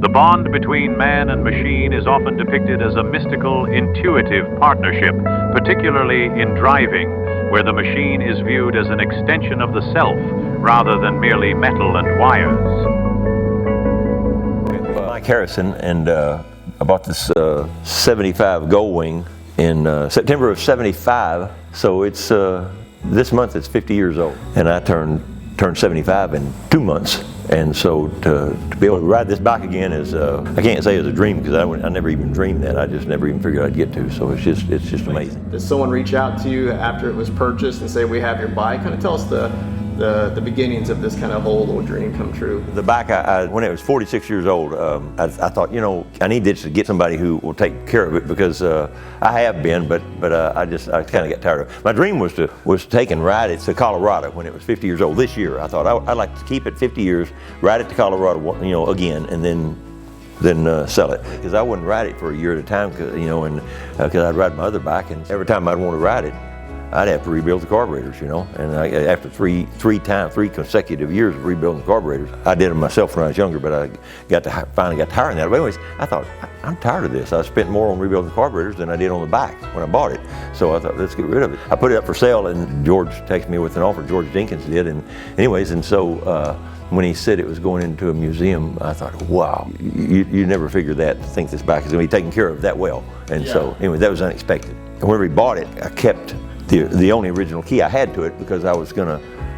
The bond between man and machine is often depicted as a mystical, intuitive partnership, particularly in driving, where the machine is viewed as an extension of the self rather than merely metal and wires. Mike Harrison, and I bought this 75 Goldwing in September of '75, so it's this month it's 50 years old, and I turned 75 in 2 months. And so to be able to ride this bike again is, I can't say it's a dream, because I never even dreamed that. I just never even figured I'd get to. So it's just amazing. Did someone reach out to you after it was purchased and say, we have your bike? Kind of tell us the beginnings of this kind of whole little dream come true. The bike, when it was 46 years old, I thought, you know, I need to get somebody who will take care of it, because I have been, but I kind of got tired of it. My dream was to take and ride it to Colorado when it was 50 years old. This year, I thought I'd like to keep it 50 years, ride it to Colorado, you know, again, and then sell it, because I wouldn't ride it for a year at a time, cause, you know, and because I'd ride my other bike, and every time I'd want to ride it, I'd have to rebuild the carburetors, you know. And after three consecutive years of rebuilding the carburetors, I did them myself when I was younger, but I finally got tired of that. But anyways, I thought, I'm tired of this. I spent more on rebuilding the carburetors than I did on the bike when I bought it. So I thought, let's get rid of it. I put it up for sale, and George texted me with an offer. George Jenkins did, and anyways, and so when he said it was going into a museum, I thought, wow, you never figured that, to think this bike is going to be taken care of that well. And so anyway, that was unexpected. And whenever he bought it, I kept the only original key I had to it, because I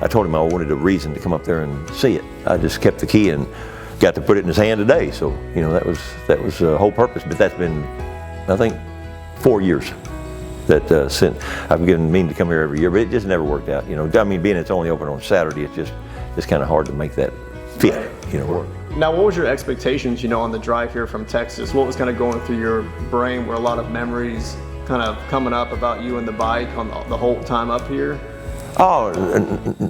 told him I wanted a reason to come up there and see it. I just kept the key and got to put it in his hand today. So, you know, that was the whole purpose. But that's been, I think, 4 years that since I've been meaning to come here every year, but it just never worked out. You know, I mean, being it's only open on Saturday, it's kind of hard to make that fit, you know, work. Now, what was your expectations, you know, on the drive here from Texas? What was kind of going through your brain? Were a lot of memories kind of coming up about you and the bike on the whole time up here? Oh,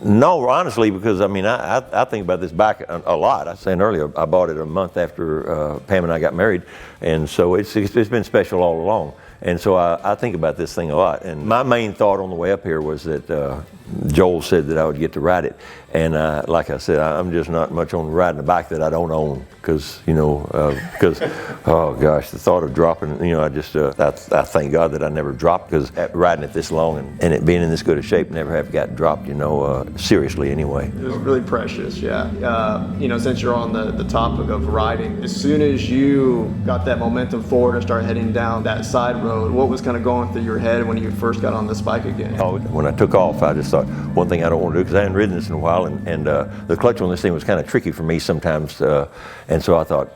no, honestly, because I mean, I think about this bike a lot. I was saying earlier, I bought it a month after Pam and I got married, and so it's been special all along. And so I think about this thing a lot. And my main thought on the way up here was that Joel said that I would get to ride it. And like I said, I'm just not much on riding a bike that I don't own, because, you know, oh gosh, the thought of dropping, you know, I thank God that I never dropped, because riding it this long and it being in this good a shape, never have got dropped, you know, seriously anyway. It was really precious, yeah. You know, since you're on the topic of riding, as soon as you got that momentum forward and started heading down that side road, what was kind of going through your head when you first got on this bike again? Oh, when I took off, I just thought, one thing I don't want to do, because I hadn't ridden this in a while, and the clutch on this thing was kind of tricky for me sometimes, and so I thought,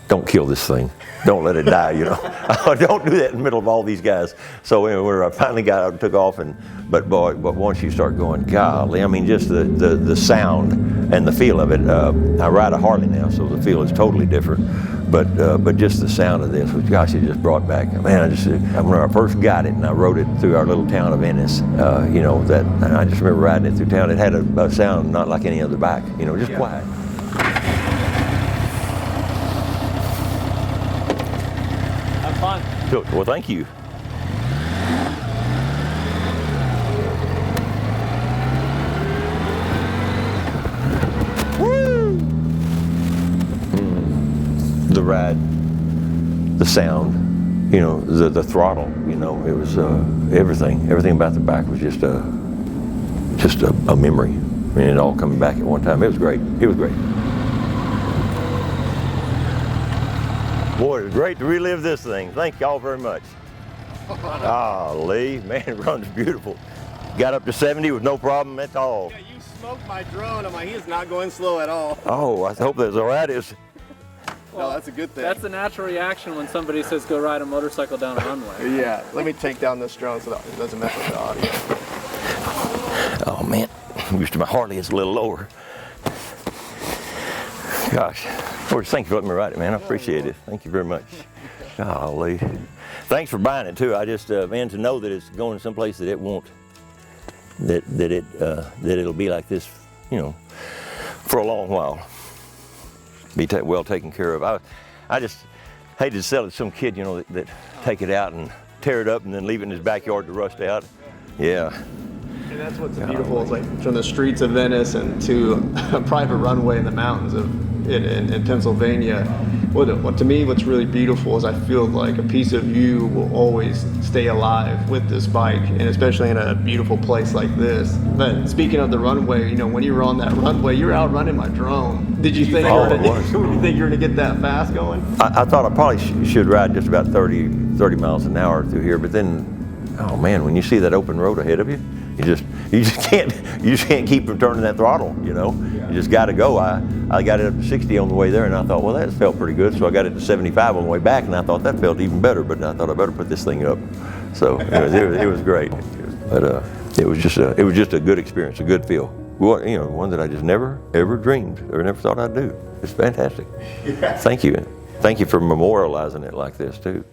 don't kill this thing. Don't let it die, you know. Don't do that in the middle of all these guys. So anyway, when I finally got out and took off, but once you start going, golly, I mean, just the sound and the feel of it. I ride a Harley now, so the feel is totally different. But just the sound of this, which, gosh, it just brought back, man, when I first got it and I rode it through our little town of Ennis, you know, that I just remember riding it through town. It had a sound not like any other bike, you know, just quiet. Have fun. Cool. Well, thank you. The ride, the sound, you know, the throttle, you know, it was everything about the bike was just a memory. I mean, it all coming back at one time. It was great. It was great. Boy, it was great to relive this thing. Thank y'all very much. Lee, man, it runs beautiful. Got up to 70 with no problem at all. Yeah, you smoked my drone. I'm like, he is not going slow at all. Oh, I hope that's all right. Well, no, that's a good thing. That's a natural reaction when somebody says go ride a motorcycle down a runway. Yeah, let me take down this drone so that it doesn't mess with the audio. Oh man, I'm used to my Harley, it's a little lower. Gosh, Lord, thank you for letting me ride it, man. I appreciate it. Thank you very much. Golly. Thanks for buying it too. I just, man, to know that it's going someplace that it won't, that it'll be like this, you know, for a long while. Be well taken care of. I just hated to sell it to some kid, you know, that take it out and tear it up and then leave it in his backyard to rust out. Yeah. And that's what's beautiful. It's like from the streets of Venice and to a private runway in the mountains of in Pennsylvania. What to me, what's really beautiful is I feel like a piece of you will always stay alive with this bike, and especially in a beautiful place like this. But speaking of the runway, you know, when you were on that runway, you were out running my drone. Did you think you were gonna get that fast going? I thought I probably should ride just about 30 miles an hour through here, but then, oh man, when you see that open road ahead of you, you just can't keep from turning that throttle, you know. You just got to go. I got it up to 60 on the way there, and I thought, well, that felt pretty good. So I got it to 75 on the way back, and I thought that felt even better. But I thought I better put this thing up. So it was great. But it was just a good experience, a good feel. Well, you know, one that I just never ever dreamed or never thought I'd do. It's fantastic. Thank you for memorializing it like this too.